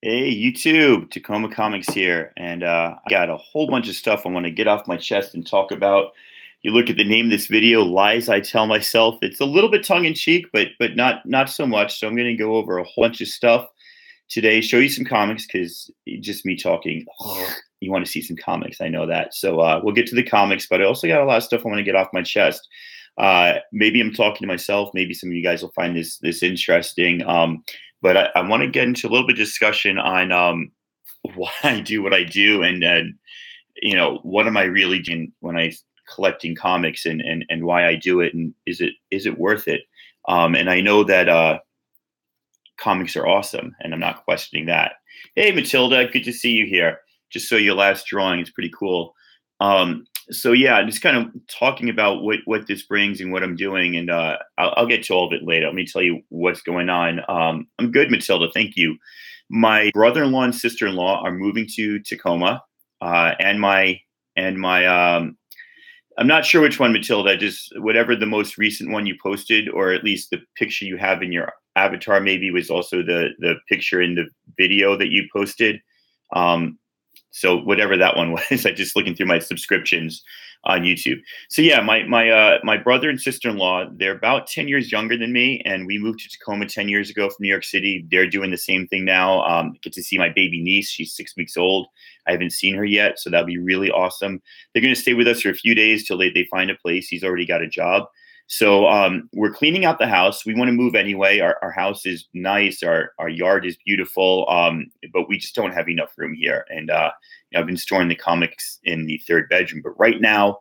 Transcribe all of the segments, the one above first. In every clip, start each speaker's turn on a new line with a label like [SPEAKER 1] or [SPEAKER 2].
[SPEAKER 1] Hey, YouTube, Tacoma Comics here, and I got a whole bunch of stuff I want to get off my chest and talk about. You look at the name of this video, "Lies I Tell Myself." It's a little bit tongue in cheek, but not so much. So I'm going to go over a whole bunch of stuff today, show you some comics because just me talking, you want to see some comics. I know that. So we'll get to the comics, but I also got a lot of stuff I want to get off my chest. Maybe I'm talking to myself. Maybe some of you guys will find this interesting. But I want to get into a little bit of discussion on why I do what I do, and what am I really doing when I collecting comics, and why I do it, and is it worth it? And I know that comics are awesome, and I'm not questioning that. Hey, Matilda, good to see you here. Just saw your last drawing; it's pretty cool. So yeah, just kind of talking about what this brings and what I'm doing, and I'll get to all of it later. Let me tell you what's going on. I'm good, Matilda. Thank you. My brother-in-law and sister-in-law are moving to Tacoma, and my I'm not sure which one, Matilda. Just whatever the most recent one you posted, or at least the picture you have in your avatar, maybe was also the picture in the video that you posted. Um, so whatever that one was, I just looking through my subscriptions on YouTube. So yeah, my brother and sister-in-law, they're about 10 years younger than me, and we moved to Tacoma 10 years ago from New York City. They're doing the same thing now. Get to see my baby niece. She's 6 weeks old. I haven't seen her yet, so that'll be really awesome. They're going to stay with us for a few days till they find a place. He's already got a job. So we're cleaning out the house. We want to move anyway. Our house is nice. Our yard is beautiful, but we just don't have enough room here. And I've been storing the comics in the third bedroom, but right now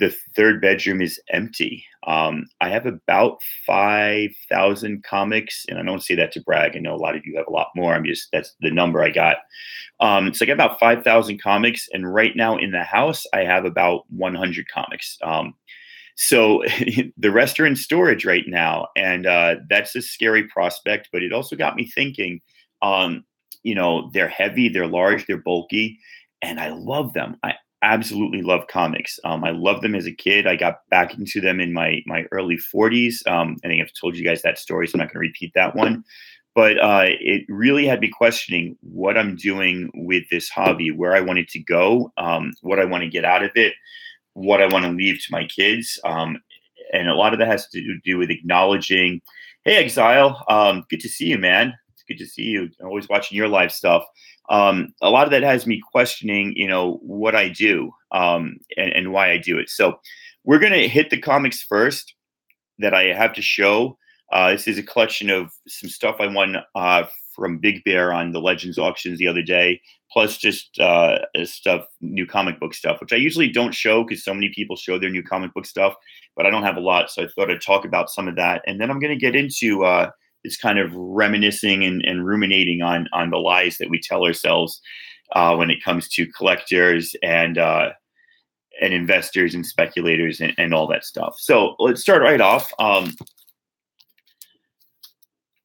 [SPEAKER 1] the third bedroom is empty. I have about 5,000 comics, and I don't say that to brag. I know a lot of you have a lot more. That's the number I got. So I got about 5,000 comics, and right now in the house I have about 100 comics. So the rest are in storage right now, and that's a scary prospect. But it also got me thinking. They're heavy, they're large, they're bulky, and I love them. I absolutely love comics. I loved them as a kid. I got back into them in my early 40s. I think I've told you guys that story, so I'm not going to repeat that one. But it really had me questioning what I'm doing with this hobby, where I want it to go, what I want to get out of it, what I want to leave to my kids. And a lot of that has to do with acknowledging, hey, Exile, good to see you, man. It's good to see you. I'm always watching your live stuff. A lot of that has me questioning, what I do, and why I do it. So we're going to hit the comics first that I have to show. This is a collection of some stuff I won from Big Bear on the Legends auctions the other day, plus just new comic book stuff, which I usually don't show because so many people show their new comic book stuff, but I don't have a lot. So I thought I'd talk about some of that. And then I'm going to get into this kind of reminiscing and ruminating on the lies that we tell ourselves when it comes to collectors and investors and speculators and all that stuff. So let's start right off.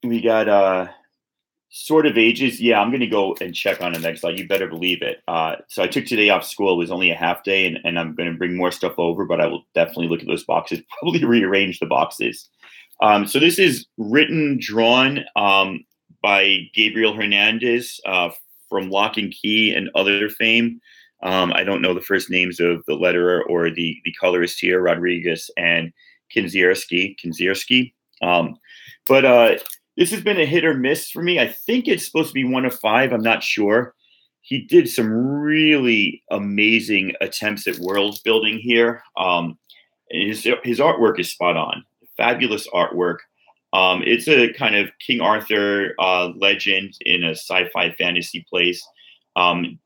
[SPEAKER 1] We got Sort of Ages. Yeah, I'm going to go and check on it next. You better believe it. So I took today off school. It was only a half day, and I'm going to bring more stuff over, but I will definitely look at those boxes, probably rearrange the boxes. So this is drawn by Gabriel Hernandez from Lock and Key and other fame. I don't know the first names of the letterer or the colorist here, Rodriguez and Kinzierski. But this has been a hit or miss for me. I think it's supposed to be 1 of 5. I'm not sure. He did some really amazing attempts at world building here. His artwork is spot on. Fabulous artwork. It's a kind of King Arthur legend in a sci-fi fantasy place. When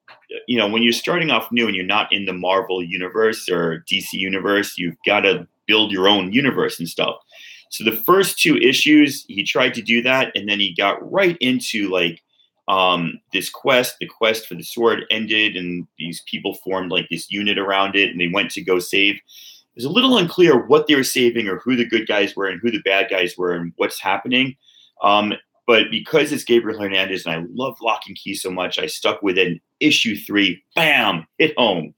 [SPEAKER 1] you're starting off new and you're not in the Marvel universe or DC universe, you've got to build your own universe and stuff. So the first 2 issues, he tried to do that, and then he got right into this quest. The quest for the sword ended, and these people formed this unit around it, and they went to go save. It was a little unclear what they were saving or who the good guys were and who the bad guys were and what's happening. But because it's Gabriel Hernandez and I love Lock and Key so much, I stuck with it. Issue 3, bam, hit home.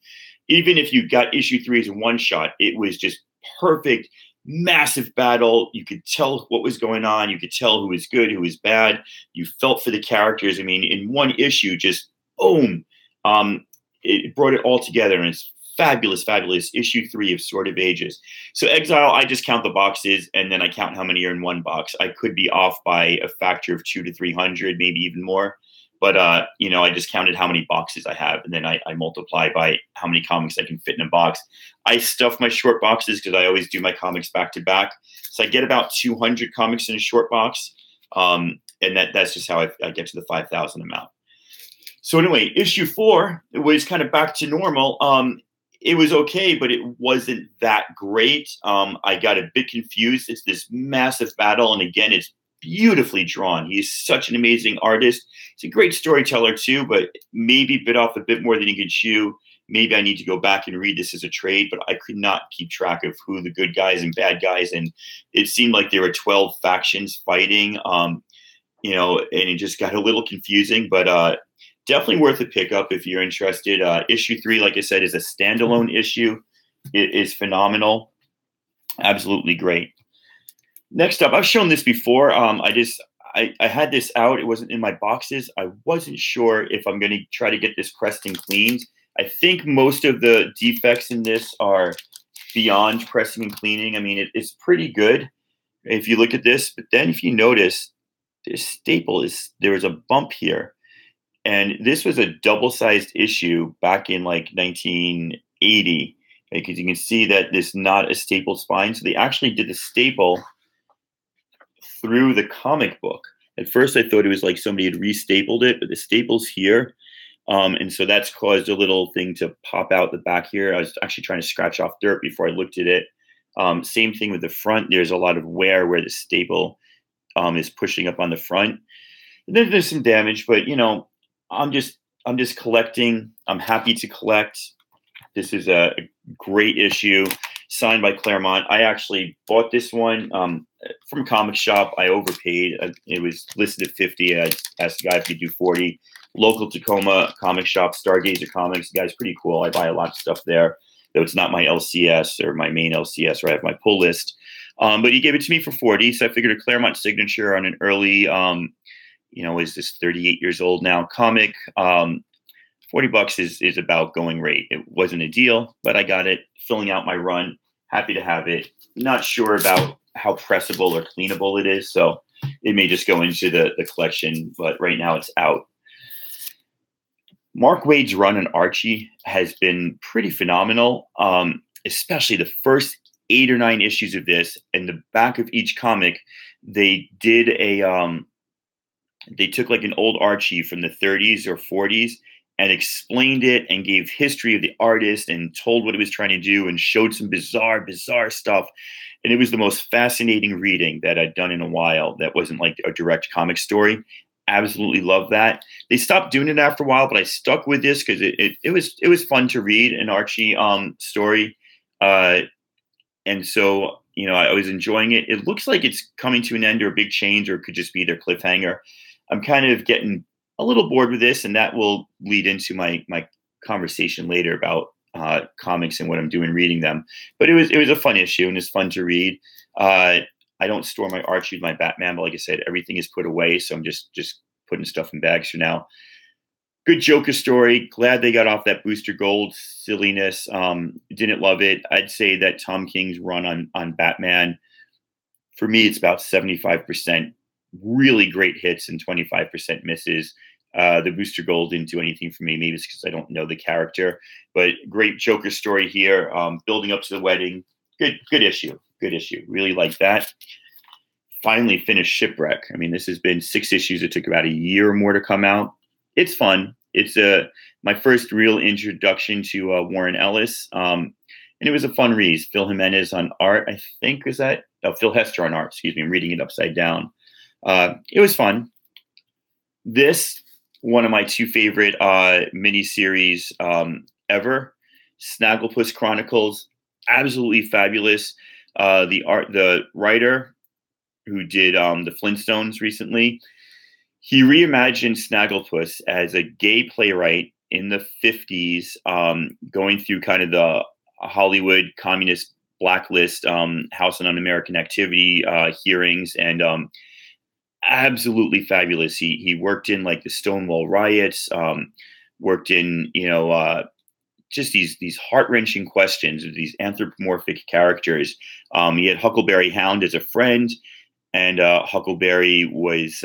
[SPEAKER 1] Even if you got issue 3 as a one shot, it was just perfect massive battle. You could tell what was going on. You could tell who was good, who was bad. You felt for the characters. I mean, in one issue, just boom, it brought it all together, and it's fabulous, fabulous. Issue 3 of Sword of Ages. So Exile, I just count the boxes, and then I count how many are in one box. I could be off by a factor of 200 to 300, maybe even more. But, I just counted how many boxes I have, and then I multiply by how many comics I can fit in a box. I stuff my short boxes because I always do my comics back to back. So I get about 200 comics in a short box. And that's just how I get to the 5,000 amount. So anyway, issue 4 was kind of back to normal. It was okay, but it wasn't that great. I got a bit confused. It's this massive battle, and again, it's beautifully drawn. He's such an amazing artist. He's a great storyteller too, but maybe bit off a bit more than he could chew. Maybe I need to go back and read this as a trade, but I could not keep track of who the good guys and bad guys, and it seemed like there were 12 factions fighting, and it just got a little confusing, but definitely worth a pickup if you're interested. Issue 3, like I said, is a standalone issue. It is phenomenal. Absolutely great. Next up, I've shown this before. I had this out. It wasn't in my boxes. I wasn't sure if I'm going to try to get this pressed and cleaned. I think most of the defects in this are beyond pressing and cleaning. I mean, it's pretty good if you look at this. But then if you notice, this staple there was a bump here. And this was a double-sized issue back in like 1980. Because you can see that this is not a stapled spine. So they actually did the staple through the comic book. At first, I thought it was like somebody had restapled it, but the staple's here. And so that's caused a little thing to pop out the back here. I was actually trying to scratch off dirt before I looked at it. Same thing with the front. There's a lot of wear where the staple is pushing up on the front. And then there's some damage, but I'm just collecting. I'm happy to collect. This is a great issue, signed by Claremont. I actually bought this one from a comic shop. I overpaid. It was listed at 50. I asked the guy if he'd do 40. Local Tacoma comic shop, Stargazer Comics. The guy's pretty cool. I buy a lot of stuff there, though it's not my LCS or my main LCS where I have my pull list. But he gave it to me for 40. So I figured a Claremont signature on an early, is this 38 years old now comic? $40 is about going rate. It wasn't a deal, but I got it, filling out my run. Happy to have it. Not sure about how pressable or cleanable it is, so it may just go into the collection, but right now it's out. Mark Waid's run on Archie has been pretty phenomenal, especially the first 8 or 9 issues of this. In the back of each comic, they did they took like an old Archie from the 30s or 40s and explained it and gave history of the artist and told what it was trying to do and showed some bizarre stuff. And it was the most fascinating reading that I'd done in a while. That wasn't like a direct comic story. Absolutely love that. They stopped doing it after a while, but I stuck with this because it was fun to read an Archie story. And so, I was enjoying it. It looks like it's coming to an end or a big change, or it could just be their cliffhanger. I'm kind of getting a little bored with this, and that will lead into my conversation later about comics and what I'm doing reading them. But it was a fun issue, and it's fun to read. I don't store my Archie with my Batman, but like I said, everything is put away, so I'm just putting stuff in bags for now. Good Joker story. Glad they got off that Booster Gold silliness. Didn't love it. I'd say that Tom King's run on Batman, for me, it's about 75% really great hits and 25% misses. The Booster Gold didn't do anything for me. Maybe it's because I don't know the character, but great Joker story here. Building up to the wedding. Good issue. Good issue. Really like that. Finally finished Shipwreck. I mean, this has been 6 issues. It took about a year or more to come out. It's fun. It's my first real introduction to Warren Ellis. And it was a fun read. Phil Jimenez on art, I think, is that? Oh, Phil Hester on art. Excuse me. I'm reading it upside down. It was fun. This, one of my 2 favorite miniseries ever, Snagglepuss Chronicles. Absolutely fabulous. The writer who did the Flintstones recently, he reimagined Snagglepuss as a gay playwright in the 50s, going through kind of the Hollywood communist Blacklist, House on Un-American Activity hearings, and absolutely fabulous. He worked in like the Stonewall riots, worked in just these heart wrenching questions of these anthropomorphic characters. He had Huckleberry Hound as a friend, and Huckleberry was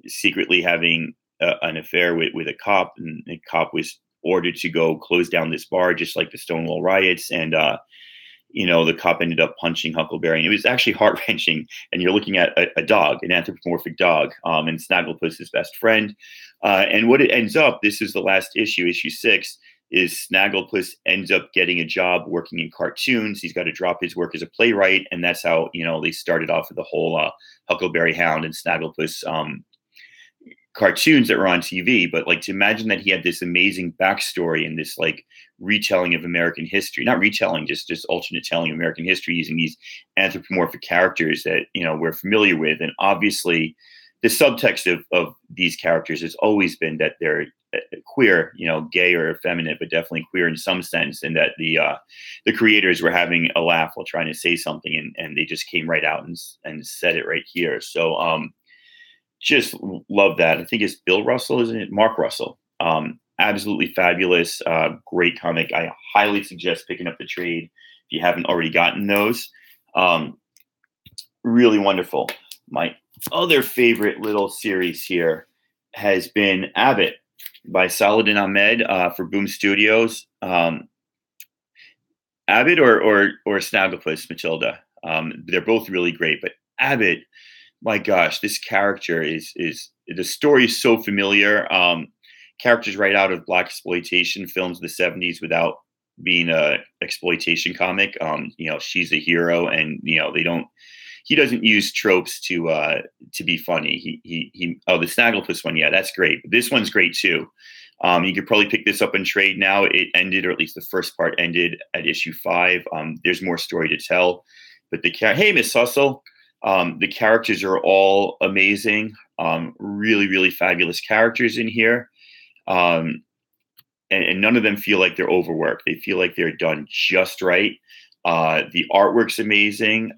[SPEAKER 1] secretly having an affair with a cop, and the cop was ordered to go close down this bar, just like the Stonewall riots, and the cop ended up punching Huckleberry, and it was actually heart wrenching. And you're looking at a dog, an anthropomorphic dog, and Snagglepuss, his best friend. And what it ends up, this is the last issue, issue 6, is Snagglepuss ends up getting a job working in cartoons. He's got to drop his work as a playwright, and that's how they started off with the whole Huckleberry Hound and Snagglepuss cartoons that were on TV. But like, to imagine that he had this amazing backstory and this like retelling of American history, not retelling, just alternate telling of American history using these anthropomorphic characters that we're familiar with. And obviously the subtext of these characters has always been that they're queer, gay or effeminate, but definitely queer in some sense, and that the creators were having a laugh while trying to say something, and they just came right out and said it right here. So just love that. I think it's Bill Russell, isn't it? Mark Russell. Absolutely fabulous. Great comic. I highly suggest picking up the trade if you haven't already gotten those. Really wonderful. My other favorite little series here has been Abbott by Saladin Ahmed for Boom Studios. Abbott or Snagglepuss, Matilda. They're both really great, but Abbott, my gosh, this character is the story is so familiar. Characters right out of black exploitation films of the 70s without being a exploitation comic. She's a hero, and he doesn't use tropes to be funny. The Snagglepuss one, yeah, that's great. But this one's great too. You could probably pick this up in trade now. It ended, or at least the first part ended at issue 5. There's more story to tell, but hey, Miss Hustle. The characters are all amazing. Really, really fabulous characters in here. And none of them feel like they're overworked. They feel like they're done just right. The artwork's amazing.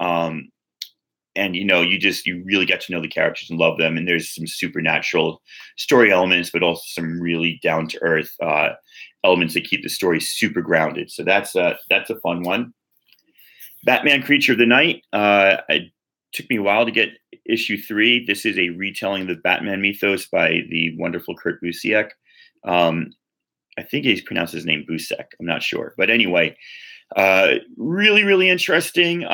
[SPEAKER 1] And you really get to know the characters and love them. And there's some supernatural story elements, but also some really down to earth elements that keep the story super grounded. So that's a fun one. Batman Creature of the Night. It took me a while to get issue 3. This is a retelling of the Batman mythos by the wonderful Kurt Busiek. I think he pronounced his name Busek. I'm not sure, but anyway, really, really interesting.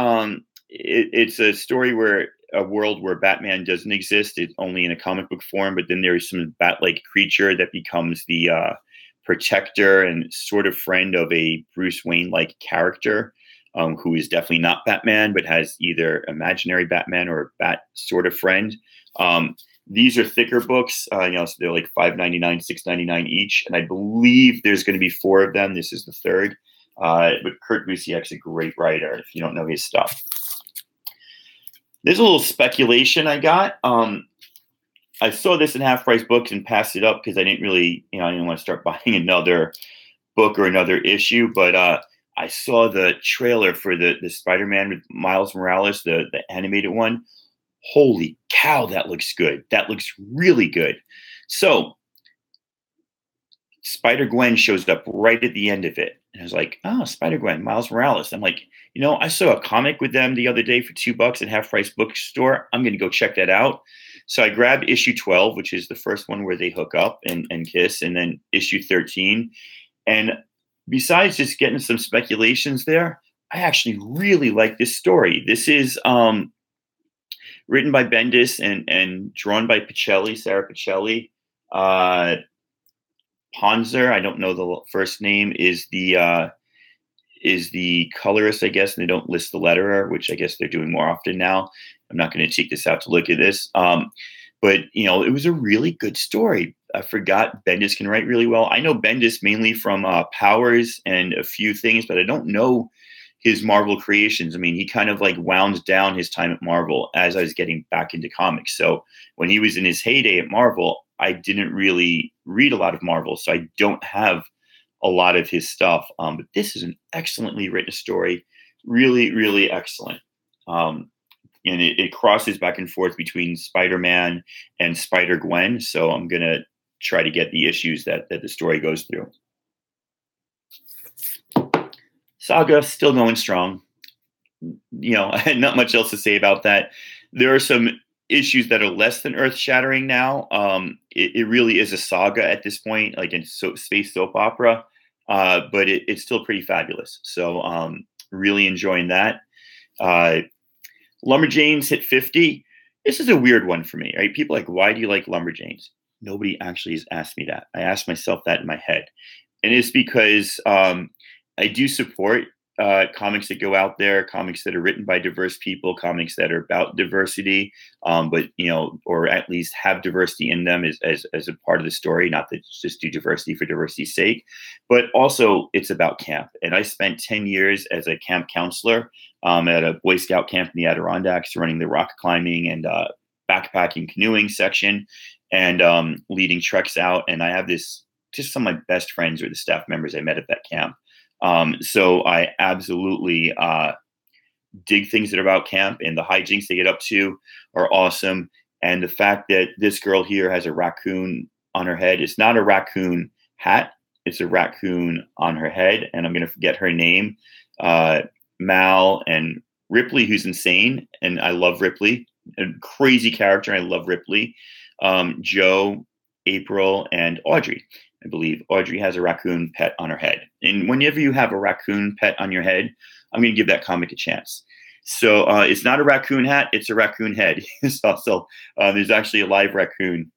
[SPEAKER 1] It's a story where a world where Batman doesn't exist. It's only in a comic book form, but then there's some bat-like creature that becomes the protector and sort of friend of a Bruce Wayne-like character, who is definitely not Batman, but has either imaginary Batman or a bat sort of friend. These are thicker books, so they're like $5.99, $6.99 each, and I believe there's going to be 4 of them. This is the 3rd. But Kurt Busiek's a great writer if you don't know his stuff. There's a little speculation I got. I saw this in Half Price Books and passed it up because I didn't really, I didn't want to start buying another book or another issue. But I saw the trailer for the Spider-Man with Miles Morales, the animated one. Holy cow, that looks good. That looks really good. So Spider-Gwen shows up right at the end of it. And I was like, oh, Spider-Gwen, Miles Morales. I'm like, I saw a comic with them the other day for $2 at Half Price Bookstore. I'm going to go check that out. So I grabbed issue 12, which is the first one where they hook up and kiss, and then issue 13. And besides just getting some speculations there, I actually really like this story. This is written by Bendis and drawn by Sarah Pichelli. Ponzer, I don't know the first name, is the colorist, I guess, and they don't list the letterer, which I guess they're doing more often now. I'm not going to take this out to look at this. But, it was a really good story. I forgot Bendis can write really well. I know Bendis mainly from Powers and a few things, but I don't know his Marvel creations. I mean, he kind of like wound down his time at Marvel as I was getting back into comics. So when he was in his heyday at Marvel, I didn't really read a lot of Marvel, so I don't have a lot of his stuff. But this is an excellently written story. Really, really excellent. Um, and it crosses back and forth between Spider-Man and Spider-Gwen. So I'm gonna try to get the issues that the story goes through. Saga still going strong. Not much else to say about that. There are some issues that are less than earth shattering now. It really is a saga at this point, like in space soap opera, but it's still pretty fabulous. So really enjoying that. Uh, Lumberjanes hit 50. This is a weird one for me, right? People are like, why do you like Lumberjanes? Nobody actually has asked me that. I asked myself that in my head. And it's because I do support comics that go out there, comics that are written by diverse people, comics that are about diversity, but or at least have diversity in them as a part of the story, not that just do diversity for diversity's sake. But also, it's about camp. And I spent 10 years as a camp counselor at a Boy Scout camp in the Adirondacks, running the rock climbing and backpacking canoeing section, and leading treks out. And I have this just some of my best friends are the staff members I met at that camp. So I absolutely dig things that are about camp, and the hijinks they get up to are awesome. And the fact that this girl here has a raccoon on her head, it's not a raccoon hat, it's a raccoon on her head. And I'm going to forget her name. Mal and Ripley, who's insane. And I love Ripley, a crazy character. I love Ripley. Joe, April, and Audrey. I believe Audrey has a raccoon pet on her head. And whenever you have a raccoon pet on your head, I'm going to give that comic a chance. So it's not a raccoon hat, it's a raccoon head. So there's actually a live raccoon.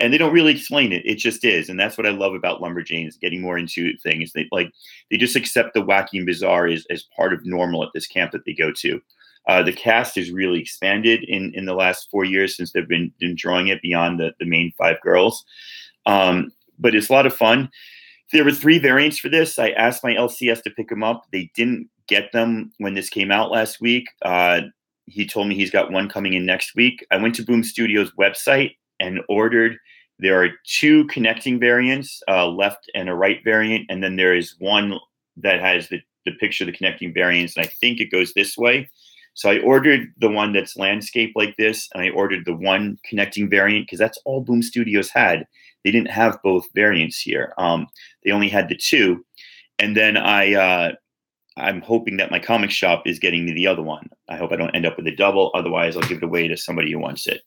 [SPEAKER 1] And they don't really explain it. It just is. And that's what I love about Lumberjanes, getting more into things. They just accept the wacky and bizarre as part of normal at this camp that they go to. The cast has really expanded in the last 4 years since they've been drawing it beyond the main 5 girls. But it's a lot of fun. There were 3 variants for this. I asked my LCS to pick them up. They didn't get them when this came out last week. He told me he's got one coming in next week. I went to Boom Studios' website and ordered. There are 2 connecting variants, left and a right variant. And then there is one that has the picture of the connecting variants. And I think it goes this way. So I ordered the one that's landscape like this, and I ordered the one connecting variant because that's all Boom Studios had. They didn't have both variants here. They only had the 2. And then I'm hoping that my comic shop is getting me the other one. I hope I don't end up with a double. Otherwise, I'll give it away to somebody who wants it.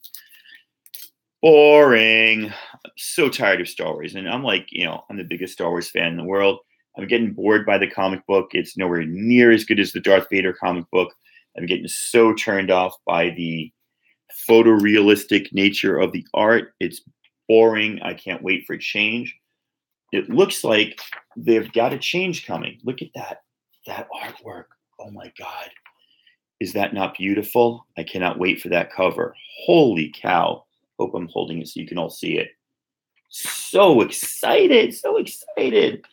[SPEAKER 1] Boring. I'm so tired of Star Wars. And I'm like, I'm the biggest Star Wars fan in the world. I'm getting bored by the comic book. It's nowhere near as good as the Darth Vader comic book. I'm getting so turned off by the photorealistic nature of the art. It's boring. I can't wait for change. It looks like they've got a change coming. Look at that artwork. Oh my God. Is that not beautiful? I cannot wait for that cover. Holy cow. Hope I'm holding it so you can all see it. So excited. So excited.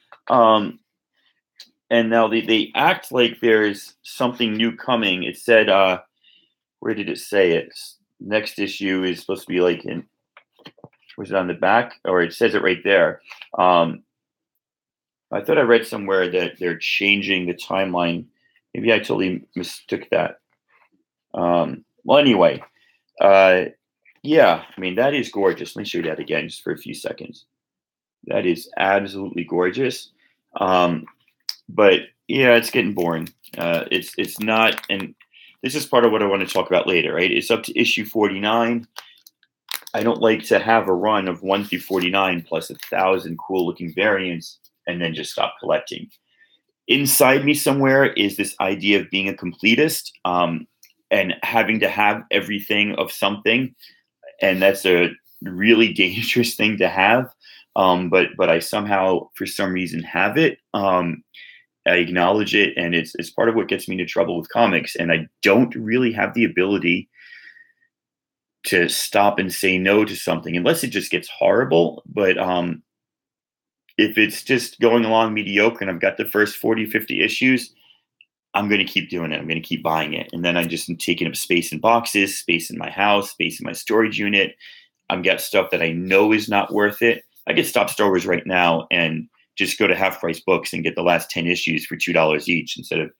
[SPEAKER 1] And now they act like there's something new coming. It said, where did it say it? Next issue is supposed to be like was it on the back? Or it says it right there. I thought I read somewhere that they're changing the timeline. Maybe I totally mistook that. Well, anyway, yeah, I mean, that is gorgeous. Let me show you that again just for a few seconds. That is absolutely gorgeous. But yeah, it's getting boring. It's not, and this is part of what I want to talk about later, right? It's up to issue 49. I don't like to have a run of 1 through 49 plus 1,000 cool looking variants and then just stop collecting. Inside me somewhere is this idea of being a completist and having to have everything of something. And that's a really dangerous thing to have. But I somehow, for some reason, have it. I acknowledge it, and it's part of what gets me into trouble with comics. And I don't really have the ability to stop and say no to something unless it just gets horrible. But if it's just going along mediocre and I've got the first 40, 50 issues, I'm going to keep doing it. I'm going to keep buying it. And then I'm just taking up space in boxes, space in my house, space in my storage unit. I've got stuff that I know is not worth it. I could stop Star Wars right now and just go to Half Price Books and get the last 10 issues for $2 each instead of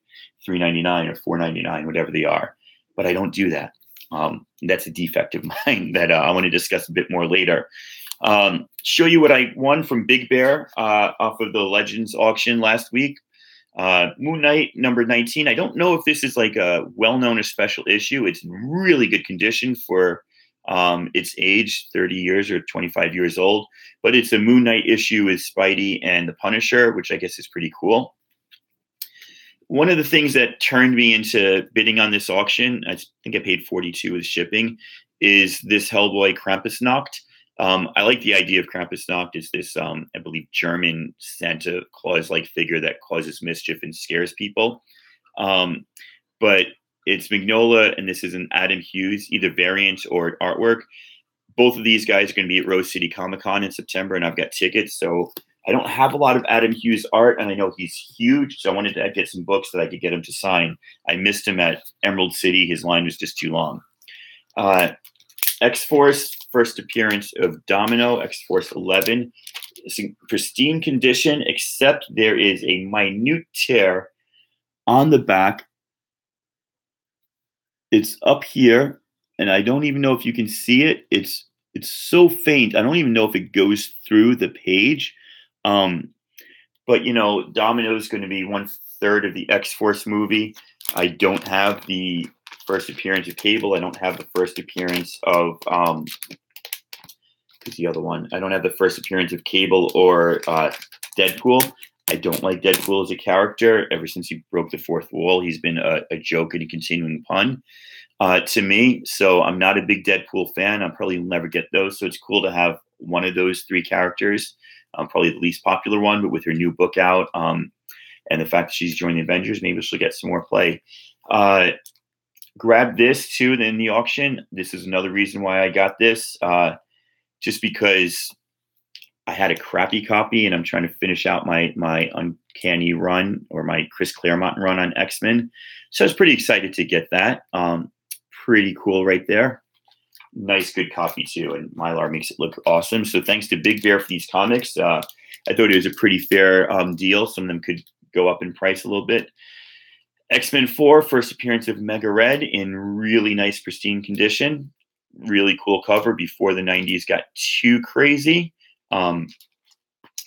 [SPEAKER 1] $3.99 or $4.99, whatever they are. But I don't do that. That's a defect of mine that I want to discuss a bit more later. Show you what I won from Big Bear off of the Legends auction last week. Moon Knight number 19. I don't know if this is like a well-known or special issue. It's in really good condition for its age, 30 years or 25 years old. But it's a Moon Knight issue with Spidey and the Punisher, which I guess is pretty cool. One of the things that turned me into bidding on this auction, I think I paid $42 with shipping, is this Hellboy Krampusnacht. I like the idea of Krampusnacht. It's this, I believe, German Santa Claus-like figure that causes mischief and scares people. But it's Mignola, and this is an Adam Hughes, either variant or artwork. Both of these guys are going to be at Rose City Comic Con in September, and I've got tickets. So I don't have a lot of Adam Hughes art, and I know he's huge. So I wanted to get some books that I could get him to sign. I missed him at Emerald City. His line was just too long. X-Force, first appearance of Domino, X-Force 11. It's in pristine condition, except there is a minute tear on the back. It's up here, and I don't even know if you can see it. It's so faint. I don't even know if it goes through the page. But, you know, Domino is going to be 1/3 of the X-Force movie. I don't have the first appearance of Cable. I don't have the first appearance of who's the other one? I don't have the first appearance of Cable or Deadpool. I don't like Deadpool as a character. Ever since he broke the fourth wall, he's been a joke and a continuing pun to me. So I'm not a big Deadpool fan. I'll probably never get those. So it's cool to have one of those three characters, probably the least popular one, but with her new book out and the fact that she's joining the Avengers, maybe she'll get some more play. Grab this too in the auction. This is another reason why I got this, just because I had a crappy copy and I'm trying to finish out my Uncanny run or my Chris Claremont run on X-Men. So I was pretty excited to get that. Pretty cool right there. Nice, good copy too. And Mylar makes it look awesome. So thanks to Big Bear for these comics. I thought it was a pretty fair deal. Some of them could go up in price a little bit. X-Men 4, first appearance of Mega Red in really nice, pristine condition. Really cool cover before the 90s got too crazy. But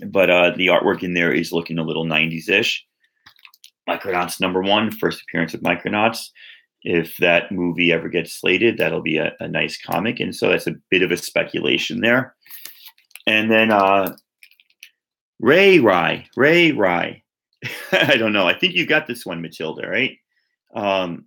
[SPEAKER 1] the artwork in there is looking a little 90s-ish. Micronauts number 1, first appearance of Micronauts. If that movie ever gets slated, that'll be a nice comic. And so that's a bit of a speculation there. And then Ray Rye. I don't know. I think you got this one, Matilda, right? So I'm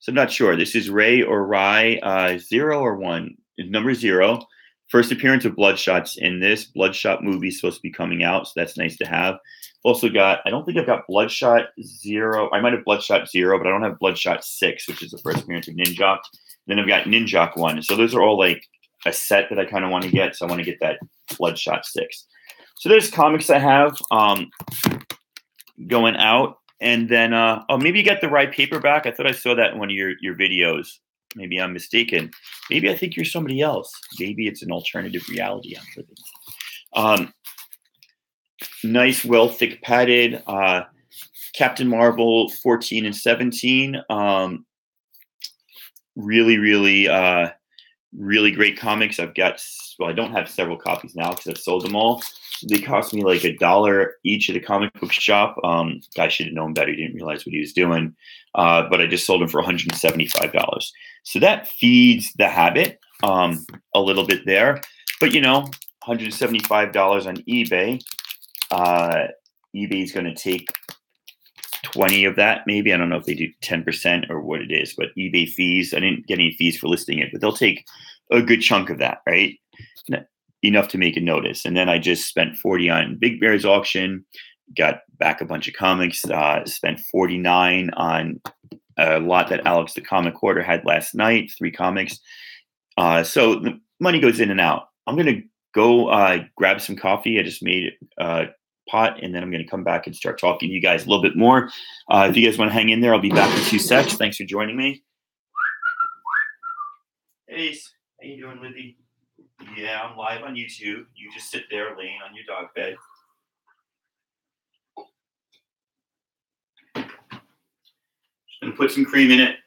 [SPEAKER 1] not sure. This is Ray or Rye, 0 or 1. Number 0. First appearance of Bloodshot's in this. Bloodshot movie is supposed to be coming out, so that's nice to have. Also got, I don't think I've got Bloodshot 0. I might have Bloodshot 0, but I don't have Bloodshot 6, which is the first appearance of Ninjok. Then I've got Ninjok 1. So those are all like a set that I kind of want to get. So I want to get that Bloodshot 6. So there's comics I have going out. And then, oh, maybe you got the right paperback. I thought I saw that in one of your videos. Maybe I'm mistaken. Maybe I think you're somebody else. Maybe it's an alternative reality I'm living. Nice, well, thick padded. Captain Marvel 14 and 17. Really, really great comics. I've got, well, I don't have several copies now because I've sold them all. They cost me like $1 each at a comic book shop. Guy should have known better. He didn't realize what he was doing. But I just sold them for $175. So that feeds the habit a little bit there. But, you know, $175 on eBay. eBay is going to take 20 of that, maybe. I don't know if they do 10% or what it is, but eBay fees, I didn't get any fees for listing it, but they'll take a good chunk of that, right? Enough to make a notice. And then I just spent 40 on Big Bear's auction, got back a bunch of comics, spent 49 on a lot that Alex the Comic Hoarder had last night, 3 comics. So the money goes in and out. I'm going to go grab some coffee. I just made pot, and then I'm going to come back and start talking to you guys a little bit more. If you guys want to hang in there, I'll be back in 2 secs. Thanks for joining me. Hey, how you doing, Libby? Yeah, I'm live on YouTube. You just sit there laying on your dog bed. and put some cream in it.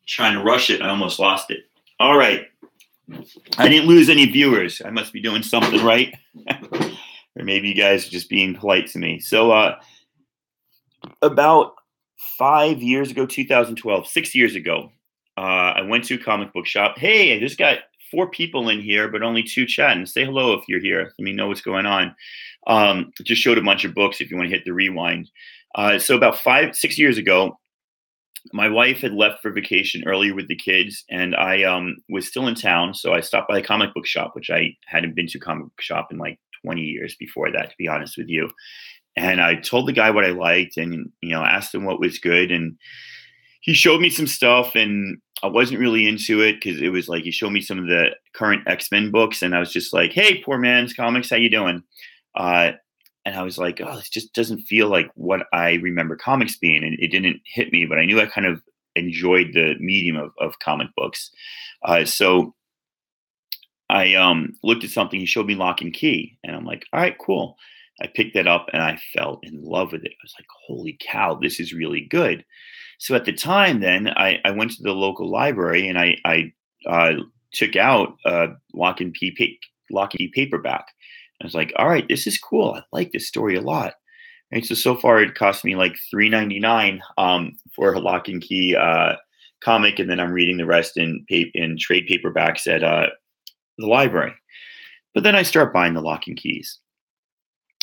[SPEAKER 1] Trying to rush it. I almost lost it. All right. I didn't lose any viewers. I must be doing something right. Or maybe you guys are just being polite to me. So about 5 years ago, 2012, 6 years ago, I went to a comic book shop. Hey, I just got 4 people in here, but only 2 chatting. Say hello if you're here. Let me know what's going on. Just showed a bunch of books if you want to hit the rewind. So about 6 years ago, my wife had left for vacation earlier with the kids, and I was still in town. So I stopped by a comic book shop, which I hadn't been to a comic book shop in like 20 years before that, to be honest with you. And I told the guy what I liked and, asked him what was good. And he showed me some stuff, and I wasn't really into it because it was like he showed me some of the current X-Men books. And I was just like, hey, poor man's comics, how you doing? And I was like, oh, this just doesn't feel like what I remember comics being. And it didn't hit me, but I knew I kind of enjoyed the medium of comic books. So I looked at something. He showed me Lock and Key. And I'm like, all right, cool. I picked that up and I fell in love with it. I was like, holy cow, this is really good. So at the time then, I went to the local library and I took out Lock and Key paperback. I was like, all right, this is cool. I like this story a lot. Right. So far it cost me like $3.99 for a Lock and Key comic, and then I'm reading the rest in trade paperbacks at the library. But then I start buying the Lock and Keys.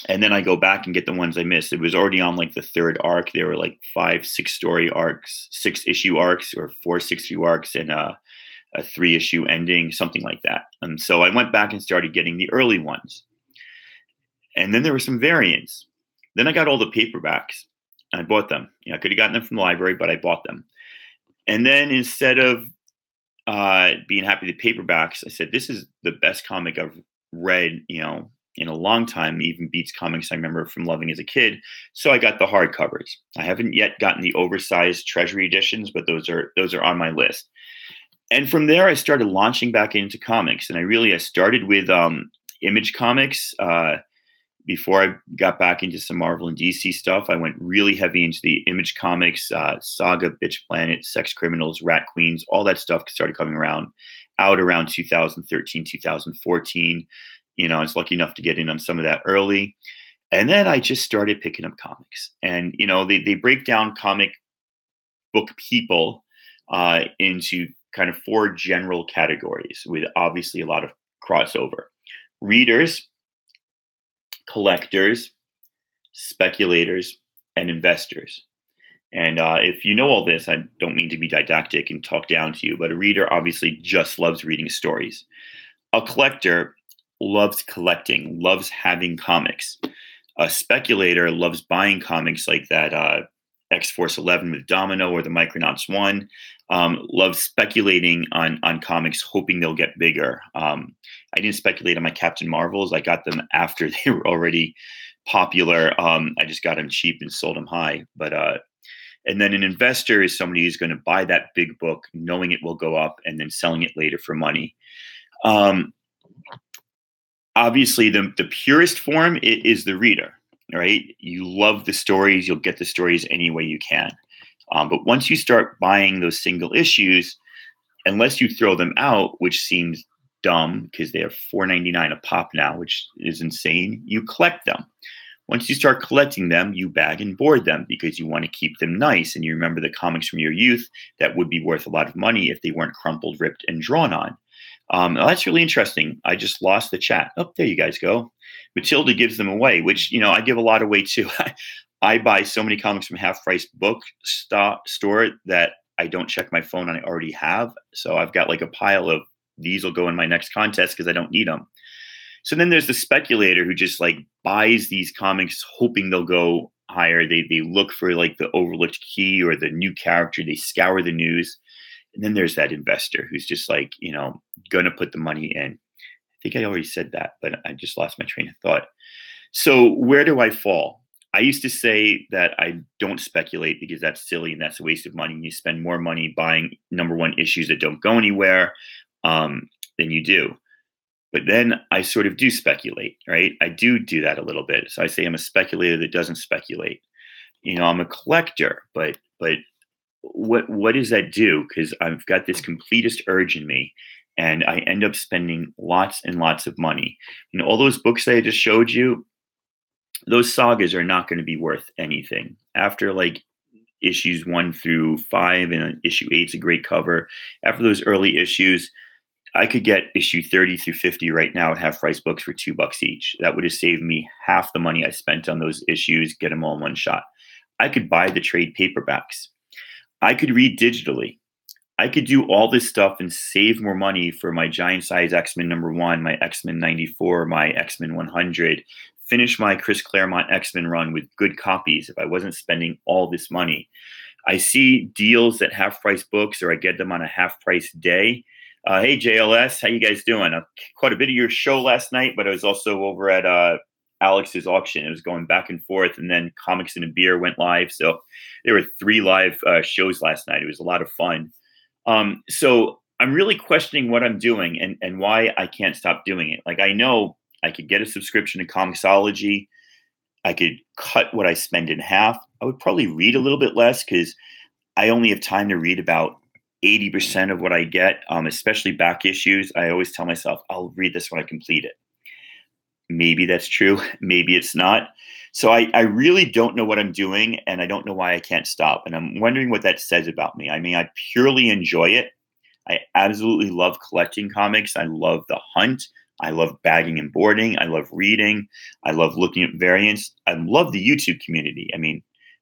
[SPEAKER 1] And then I go back and get the ones I missed. It was already on like the 3rd arc. There were like 5 6-story arcs, 6-issue arcs, or 4 6-issue arcs, and a 3-issue ending, something like that. And so I went back and started getting the early ones. And then there were some variants. Then I got all the paperbacks and I bought them. I could have gotten them from the library, but I bought them. And then instead of being happy with the paperbacks, I said, this is the best comic I've read, in a long time. It even beats comics I remember from loving as a kid. So I got the hardcovers. I haven't yet gotten the oversized treasury editions, but those are on my list. And from there, I started launching back into comics. And I started with Image Comics. Before I got back into some Marvel and DC stuff, I went really heavy into the Image Comics, Saga, Bitch Planet, Sex Criminals, Rat Queens, all that stuff started coming out around 2013, 2014. I was lucky enough to get in on some of that early. And then I just started picking up comics. And, they break down comic book people into kind of 4 general categories with obviously a lot of crossover. Readers, collectors, speculators, and investors. And if you know all this, I don't mean to be didactic and talk down to you, but a reader obviously just loves reading stories. A collector loves collecting, loves having comics. A speculator loves buying comics like that X-Force 11 with Domino or the Micronauts 1. Loves speculating on comics, hoping they'll get bigger. I didn't speculate on my Captain Marvels. I got them after they were already popular. I just got them cheap and sold them high. But and then an investor is somebody who's going to buy that big book, knowing it will go up, and then selling it later for money. Obviously, the purest form is the reader, right? You love the stories. You'll get the stories any way you can. But once you start buying those single issues, unless you throw them out, which seems dumb because they are $4.99 a pop now, which is insane, you collect them. Once you start collecting them, you bag and board them because you want to keep them nice. And you remember the comics from your youth that would be worth a lot of money if they weren't crumpled, ripped, and drawn on. That's really interesting. I just lost the chat. Oh, there you guys go. Matilda gives them away, which, I give a lot away too. I buy so many comics from Half Price Book Store that I don't check my phone and I already have. So I've got like a pile of these will go in my next contest because I don't need them. So then there's the speculator who just like buys these comics hoping they'll go higher. They look for like the overlooked key or the new character. They scour the news. And then there's that investor who's just like, going to put the money in. I think I already said that, but I just lost my train of thought. So where do I fall? I used to say that I don't speculate because that's silly and that's a waste of money. You spend more money buying number one issues that don't go anywhere than you do. But then I sort of do speculate, right? I do that a little bit. So I say I'm a speculator that doesn't speculate. I'm a collector, but what does that do? Because I've got this completist urge in me, and I end up spending lots and lots of money. All those books that I just showed you, those sagas are not going to be worth anything after like issues 1 through 5, and issue 8's a great cover. After those early issues, I could get issue 30 through 50 right now at half price books for $2 each. That would have saved me half the money I spent on those issues, get them all in one shot. I could buy the trade paperbacks. I could read digitally. I could do all this stuff and save more money for my giant size X-Men #1, my X-Men 94, my X-Men 100, finish my Chris Claremont X-Men run with good copies if I wasn't spending all this money. I see deals at half price books, or I get them on a half price day. Hey, JLS, how you guys doing? Quite a bit of your show last night, but I was also over at Alex's auction. It was going back and forth, and then Comics and a Beer went live. So there were 3 live shows last night. It was a lot of fun. So I'm really questioning what I'm doing and why I can't stop doing it. Like, I know I could get a subscription to Comixology. I could cut what I spend in half. I would probably read a little bit less because I only have time to read about 80% of what I get, especially back issues. I always tell myself, I'll read this when I complete it. Maybe that's true. Maybe it's not. So I really don't know what I'm doing, and I don't know why I can't stop. And I'm wondering what that says about me. I mean, I purely enjoy it. I absolutely love collecting comics. I love the hunt. I love bagging and boarding. I love reading. I love looking at variants. I love the YouTube community. I mean,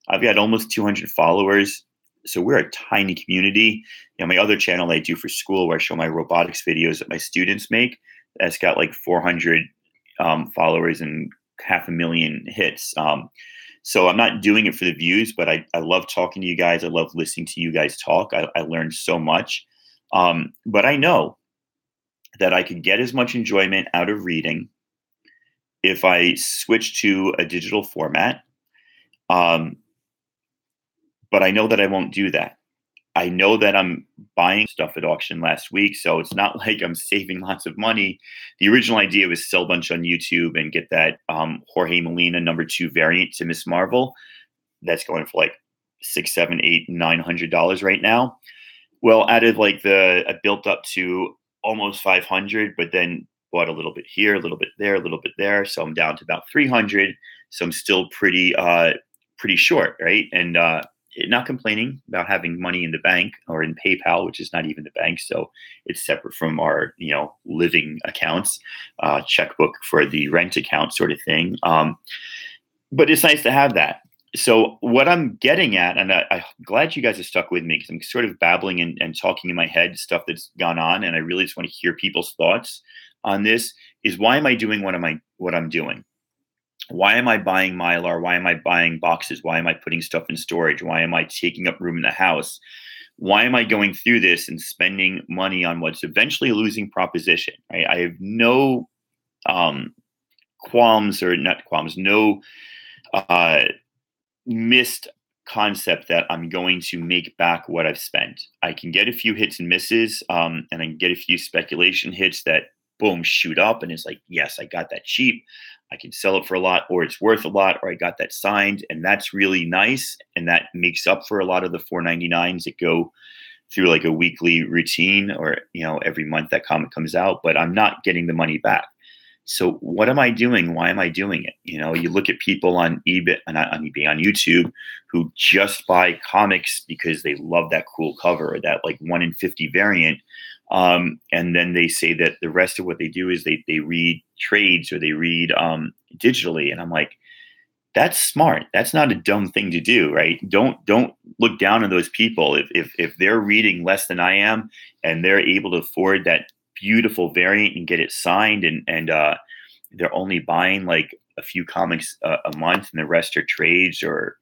[SPEAKER 1] I've got almost 200 followers. So we're a tiny community. My other channel I do for school, where I show my robotics videos that my students make, that's got like 400 followers and 500,000 hits. So I'm not doing it for the views, but I love talking to you guys. I love listening to you guys talk. I learned so much. But I know that I could get as much enjoyment out of reading if I switch to a digital format. But I know that I won't do that. I know that I'm buying stuff at auction last week, so it's not like I'm saving lots of money. The original idea was sell a bunch on YouTube and get that Jorge Molina #2 variant to Miss Marvel. That's going for like $600, $700, $800, $900 right now. Well, out of like I built up to almost 500, but then bought a little bit here, a little bit there, a little bit there. So I'm down to about 300. So I'm still pretty short, right? And not complaining about having money in the bank or in PayPal, which is not even the bank. So it's separate from our, living accounts, checkbook for the rent account sort of thing. But it's nice to have that. So what I'm getting at, and I'm glad you guys are stuck with me because I'm sort of babbling and talking in my head stuff that's gone on, and I really just want to hear people's thoughts on this, is why am I doing what I'm doing? Why am I buying Mylar? Why am I buying boxes? Why am I putting stuff in storage? Why am I taking up room in the house? Why am I going through this and spending money on what's eventually a losing proposition? Right? I have no qualms, or not qualms, no missed concept that I'm going to make back what I've spent. I can get a few hits and misses, and I can get a few speculation hits that boom, shoot up, and it's like, yes, I got that cheap. I can sell it for a lot, or it's worth a lot, or I got that signed, and that's really nice, and that makes up for a lot of the $4.99s that go through like a weekly routine, or every month that comic comes out, but I'm not getting the money back. So what am I doing? Why am I doing it? You look at people on eBay, not on eBay, on YouTube, who just buy comics because they love that cool cover or that like 1 in 50 variant. And then they say that the rest of what they do is they read trades or they read digitally. And I'm like, that's smart. That's not a dumb thing to do, right? Don't look down on those people. If they're reading less than I am and they're able to afford that beautiful variant and get it signed, and they're only buying like a few comics a month, and the rest are trades or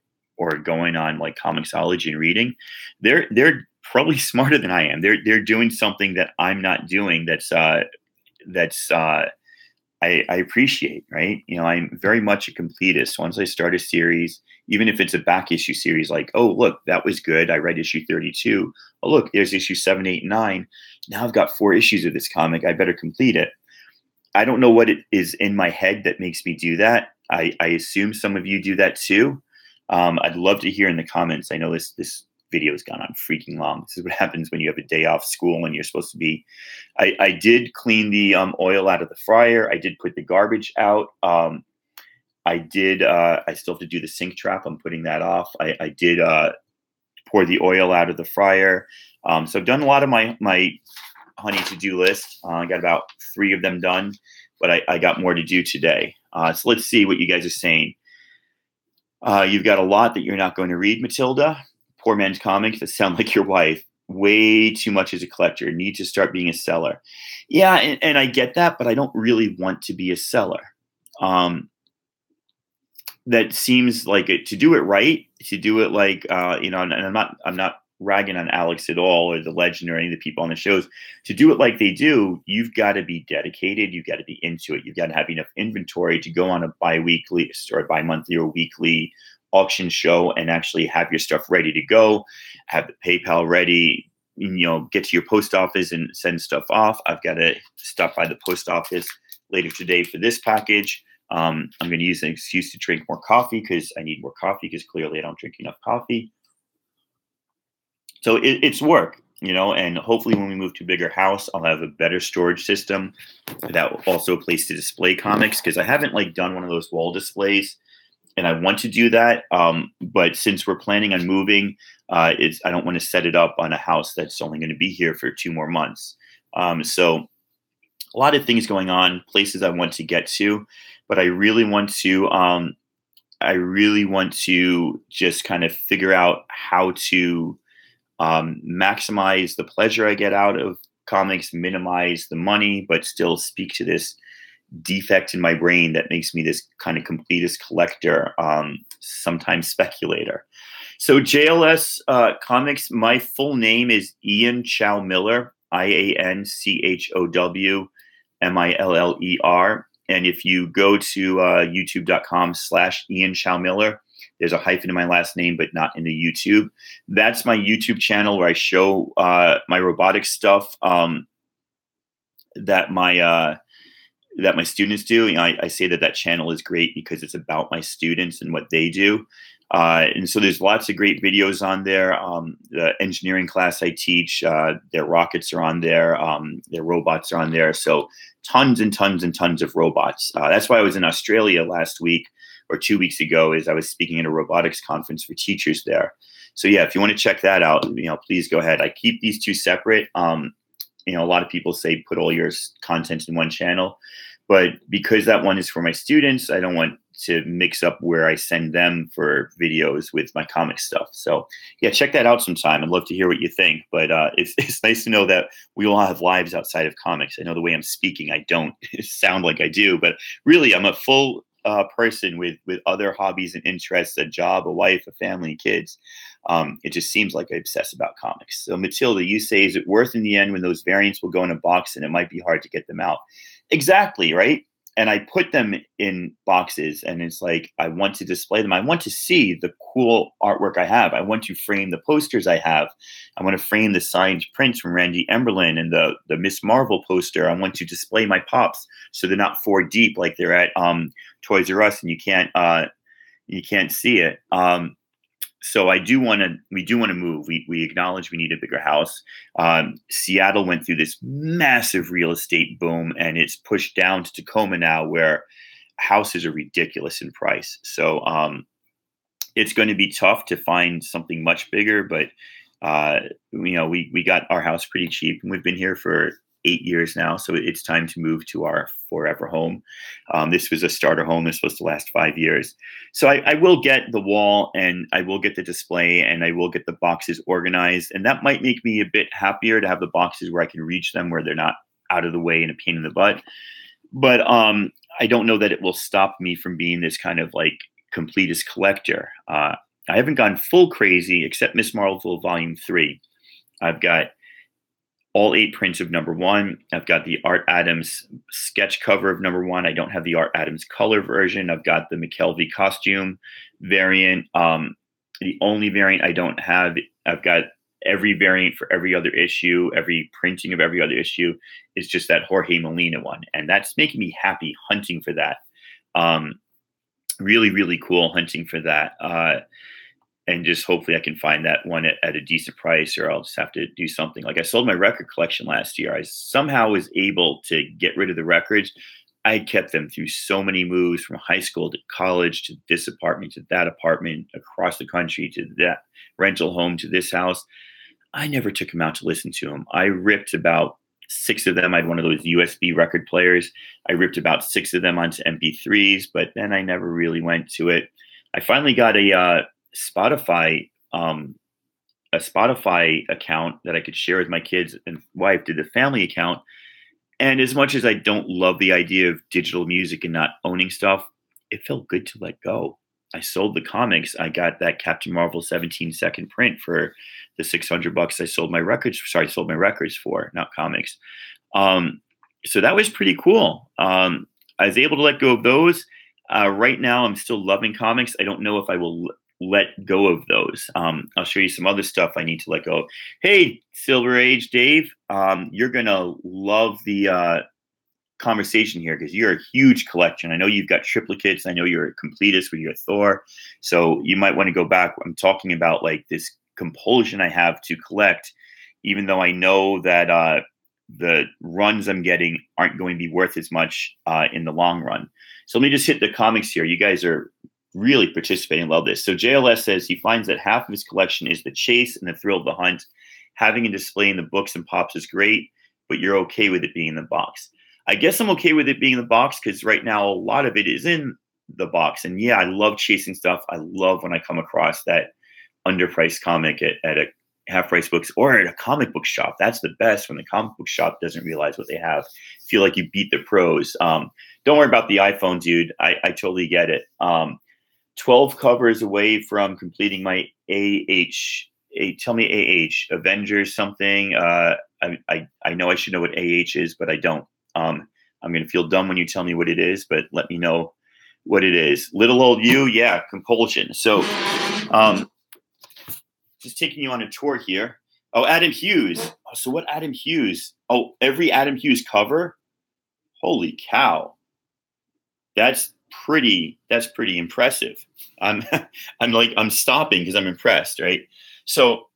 [SPEAKER 1] going on like Comixology and reading, they're probably smarter than I am. They're doing something that I'm not doing. That's I appreciate, right? I'm very much a completist. Once I start a series, even if it's a back issue series, like, oh, look, that was good. I read issue 32. Oh, look, there's issue 7, 8, 9. Now I've got 4 issues of this comic. I better complete it. I don't know what it is in my head that makes me do that. I assume some of you do that too. I'd love to hear in the comments. I know this video has gone on freaking long. This is what happens when you have a day off school and you're supposed to be. I did clean the oil out of the fryer. I did put the garbage out. I did. I still have to do the sink trap. I'm putting that off. I did pour the oil out of the fryer. So I've done a lot of my honey to-do list. I got about 3 of them done, but I got more to do today. So let's see what you guys are saying. You've got a lot that you're not going to read, Matilda. Poor man's comics that sound like your wife. Way too much as a collector. Need to start being a seller. Yeah, and I get that, but I don't really want to be a seller. That seems like it, to do it right, to do it like and I'm not ragging on Alex at all or the legend or any of the people on the shows. To do it like they do, you've got to be dedicated. You've got to be into it. You've got to have enough inventory to go on a bi-weekly or bi-monthly or weekly auction show and actually have your stuff ready to go, have the PayPal ready, get to your post office and send stuff off. I've got to stop by the post office later today for this package. I'm going to use an excuse to drink more coffee because I need more coffee because clearly I don't drink enough coffee. So it's work, and hopefully when we move to a bigger house, I'll have a better storage system that will also a place to display comics, because I haven't done one of those wall displays, and I want to do that. But since we're planning on moving, I don't want to set it up on a house that's only going to be here for 2 more months. So a lot of things going on, places I want to get to, but I really want to just kind of figure out how to maximize the pleasure I get out of comics, minimize the money, but still speak to this defect in my brain that makes me this kind of completist collector, sometimes speculator. So JLS Comics, my full name is Ian Chow Miller, IANCHOWMILLER. And if you go to youtube.com/Ian Chow Miller, there's a hyphen in my last name, but not in the YouTube. That's my YouTube channel where I show my robotics stuff that my students do. I say that channel is great because it's about my students and what they do. And so there's lots of great videos on there. The engineering class I teach, their rockets are on there. Their robots are on there. So tons and tons and tons of robots. That's why I was in Australia last week or 2 weeks ago, as I was speaking at a robotics conference for teachers there. So yeah, if you want to check that out, please go ahead. I keep these 2 separate. A lot of people say put all your content in one channel, but because that one is for my students, I don't want to mix up where I send them for videos with my comic stuff. So yeah, check that out sometime. I'd love to hear what you think, but it's nice to know that we all have lives outside of comics. I know the way I'm speaking, I don't sound like I do, but really I'm a full person with other hobbies and interests, a job, a wife, a family, and kids. It just seems like I obsess about comics. So Matilda, you say, is it worth in the end when those variants will go in a box and it might be hard to get them out? Exactly, right? And I put them in boxes and it's like, I want to display them. I want to see the cool artwork I have. I want to frame the posters I have. I want to frame the signed prints from Randy Emberlin and the Miss Marvel poster. I want to display my pops so they're not 4 deep like they're at Toys R Us and you can't see it. So we do want to move. We acknowledge we need a bigger house. Seattle went through this massive real estate boom, and it's pushed down to Tacoma now, where houses are ridiculous in price. So it's going to be tough to find something much bigger. But we got our house pretty cheap, and we've been here for 8 years now. So it's time to move to our forever home. This was a starter home. It's supposed to last 5 years. So I will get the wall and I will get the display and I will get the boxes organized. And that might make me a bit happier to have the boxes where I can reach them, where they're not out of the way and a pain in the butt. But I don't know that it will stop me from being this kind of completist collector. I haven't gone full crazy except Miss Marvel Volume 3. I've got all 8 prints of #1. I've got the Art Adams sketch cover of #1. I don't have the Art Adams color version. I've got the McKelvey costume variant. The only variant I don't have, I've got every variant for every other issue, every printing of every other issue is just that Jorge Molina one. And that's making me happy hunting for that. Really, really cool hunting for that. And just hopefully I can find that one at a decent price, or I'll just have to do something. Like I sold my record collection last year. I somehow was able to get rid of the records. I kept them through so many moves, from high school to college to this apartment to that apartment, across the country to that rental home to this house. I never took them out to listen to them. I ripped about 6 of them. I had one of those USB record players. I ripped about 6 of them onto MP3s, but then I never really went to it. I finally got a Spotify account that I could share with my kids and wife, did the family account. And as much as I don't love the idea of digital music and not owning stuff, it felt good to let go. I sold the comics. I got that Captain Marvel 17-second print for the $600 I sold my records. Sorry, sold my records for, not comics. So that was pretty cool. I was able to let go of those. Right now, I'm still loving comics. I don't know if I will let go of those. I'll show you some other stuff I need to let go of. Hey, Silver Age Dave, you're gonna love the conversation here because you're a huge collection. I know you've got triplicates. I know you're a completist with your Thor, so you might want to go back. I'm talking about like this compulsion I have to collect, even though I know that the runs I'm getting aren't going to be worth as much in the long run. So let me just hit the comics here. You guys are really participating. Love this. So JLS says he finds that half of his collection is the chase and the thrill of the hunt. Having a display in the books and pops is great, but you're okay with it being in the box. I guess I'm okay with it being in the box because right now a lot of it is in the box. And yeah, I love chasing stuff. I love when I come across that underpriced comic at a half-price books or at a comic book shop. That's the best, when the comic book shop doesn't realize what they have. Feel like you beat the pros. Don't worry about the iPhone, dude. I totally get it. 12 covers away from completing my tell me Avengers something. I know I should know what AH is, but I don't. I'm going to feel dumb when you tell me what it is, but let me know what it is. Little old you, yeah, compulsion. So just taking you on a tour here. Oh, Adam Hughes. Oh, so what Adam Hughes? Oh, every Adam Hughes cover? Holy cow. That's pretty impressive. I'm stopping because I'm impressed, right? So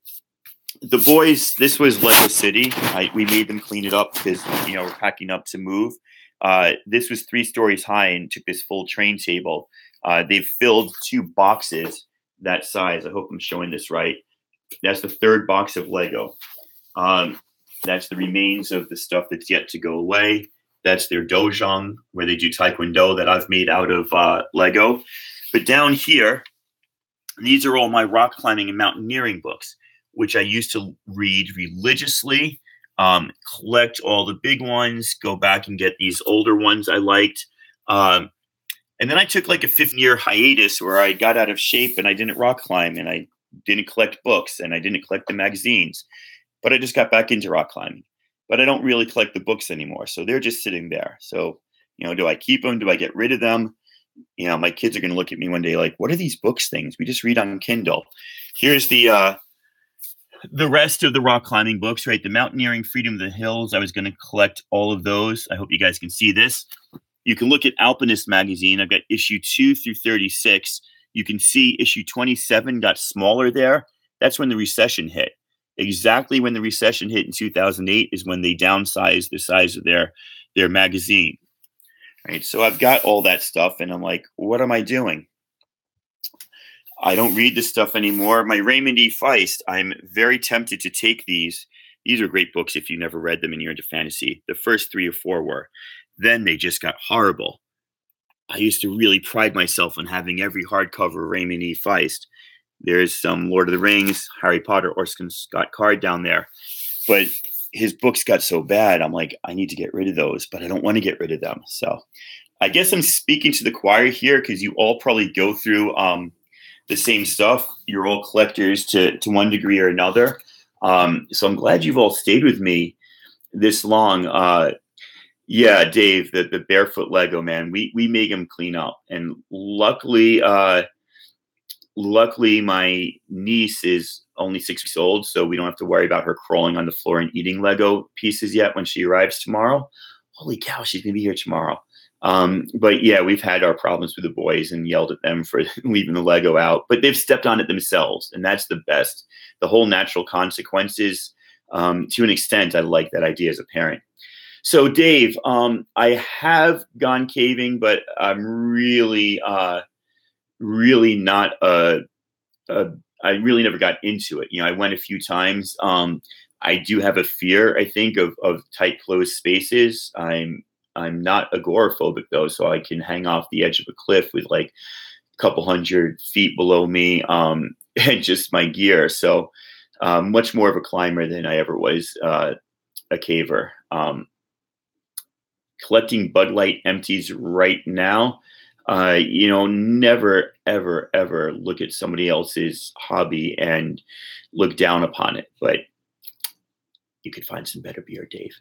[SPEAKER 1] the boys, this was Lego City. We made them clean it up because we're packing up to move. This was 3 stories high and took this full train table. They've filled 2 boxes that size. I hope I'm showing this right. That's the 3rd box of Lego. That's the remains of the stuff that's yet to go away. That's their dojang, where they do taekwondo, that I've made out of Lego. But down here, these are all my rock climbing and mountaineering books, which I used to read religiously, collect all the big ones, go back and get these older ones I liked. And then I took like a 15-year hiatus where I got out of shape and I didn't rock climb and I didn't collect books and I didn't collect the magazines. But I just got back into rock climbing. But I don't really collect the books anymore. So they're just sitting there. So, do I keep them? Do I get rid of them? My kids are going to look at me one day like, what are these books things? We just read on Kindle. Here's the rest of the rock climbing books, right? The Mountaineering, Freedom of the Hills. I was going to collect all of those. I hope you guys can see this. You can look at Alpinist magazine. I've got issue 2 through 36. You can see issue 27 got smaller there. That's when the recession hit. Exactly when the recession hit in 2008 is when they downsized the size of their magazine. Right. So I've got all that stuff and I'm like, what am I doing? I don't read this stuff anymore. My Raymond E. Feist, I'm very tempted to take these. These are great books if you never read them and you're into fantasy. The first 3 or 4 were. Then they just got horrible. I used to really pride myself on having every hardcover Raymond E. Feist. There's some Lord of the Rings, Harry Potter, Orson Scott Card down there. But his books got so bad, I'm like, I need to get rid of those, but I don't want to get rid of them. So I guess I'm speaking to the choir here because you all probably go through the same stuff. You're all collectors to one degree or another. So I'm glad you've all stayed with me. this long. Yeah, Dave, the barefoot Lego man, we make him clean up, and luckily my niece is only 6 weeks old, so we don't have to worry about her crawling on the floor and eating Lego pieces yet when she arrives tomorrow. Holy cow, she's gonna be here tomorrow. But yeah, we've had our problems with the boys and yelled at them for leaving the Lego out, but they've stepped on it themselves, and that's the best. The whole natural consequences. To an extent, I like that idea as a parent. So, Dave, I have gone caving, but I'm really not I really never got into it. I went a few times. I do have a fear, I think, of tight closed spaces. I'm not agoraphobic though, so I can hang off the edge of a cliff with like a couple 100 feet below me, and just my gear. So much more of a climber than I ever was a caver. Collecting Bud Light empties right now. Never, ever, ever look at somebody else's hobby and look down upon it. But you could find some better beer, Dave.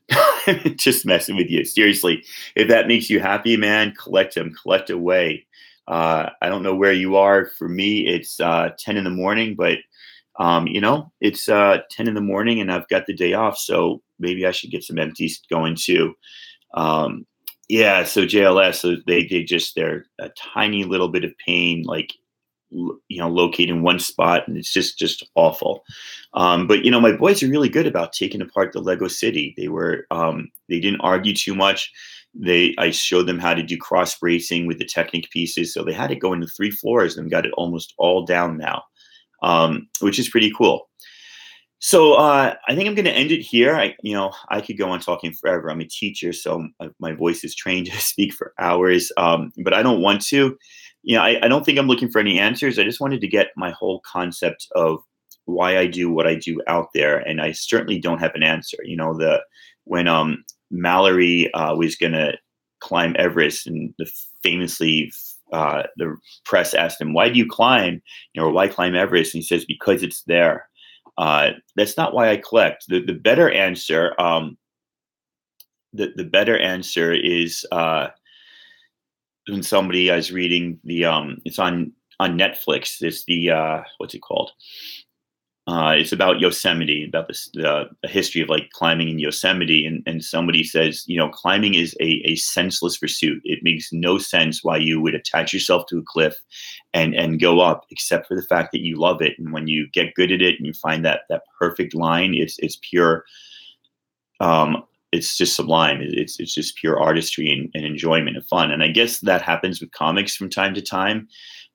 [SPEAKER 1] Just messing with you. Seriously, if that makes you happy, man, collect them, collect away. I don't know where you are. For me, it's 10 in the morning, but it's 10 in the morning and I've got the day off. So maybe I should get some empties going too. Yeah, so JLS, so they're a tiny little bit of pain, like, located in one spot, and it's just awful. But my boys are really good about taking apart the Lego city. They didn't argue too much. I showed them how to do cross bracing with the Technic pieces, so they had it go into 3 floors and got it almost all down now, which is pretty cool. So I think I'm going to end it here. I could go on talking forever. I'm a teacher, so my voice is trained to speak for hours, but I don't want to. I don't think I'm looking for any answers. I just wanted to get my whole concept of why I do what I do out there, and I certainly don't have an answer. When Mallory was going to climb Everest, and famously the press asked him, "Why do you climb? Or why climb Everest?" And he says, "Because it's there." That's not why I collect. The better answer, the better answer is when somebody I was reading it's on Netflix. It's the what's it called? It's about Yosemite, about the history of like climbing in Yosemite, and somebody says, climbing is a senseless pursuit. It makes no sense why you would attach yourself to a cliff and go up, except for the fact that you love it. And when you get good at it and you find that perfect line, it's pure. It's just sublime. It's just pure artistry and enjoyment and fun. And I guess that happens with comics from time to time.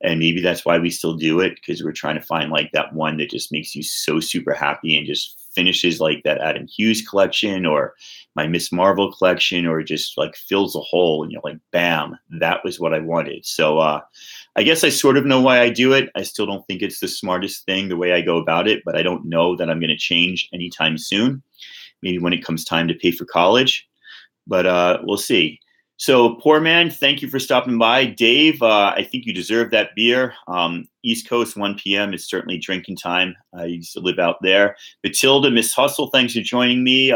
[SPEAKER 1] And maybe that's why we still do it, because we're trying to find like that one that just makes you so super happy and just finishes like that Adam Hughes collection or my Miss Marvel collection, or just like fills a hole and you're like, bam, that was what I wanted. So I guess I sort of know why I do it. I still don't think it's the smartest thing the way I go about it, but I don't know that I'm going to change anytime soon. Maybe when it comes time to pay for college, but we'll see. So, poor man, thank you for stopping by. Dave, I think you deserve that beer. East Coast, 1 p.m. is certainly drinking time. I used to live out there. Matilda, Miss Hustle, thanks for joining me.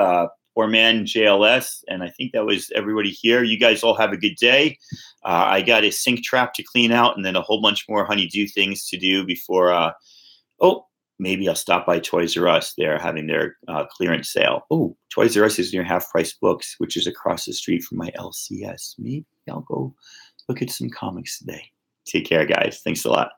[SPEAKER 1] Poor man, JLS, and I think that was everybody here. You guys all have a good day. I got a sink trap to clean out and then a whole bunch more honeydew things to do before, maybe I'll stop by Toys R Us. They're having their clearance sale. Oh, Toys R Us is near Half Price Books, which is across the street from my LCS. Maybe I'll go look at some comics today. Take care, guys. Thanks a lot.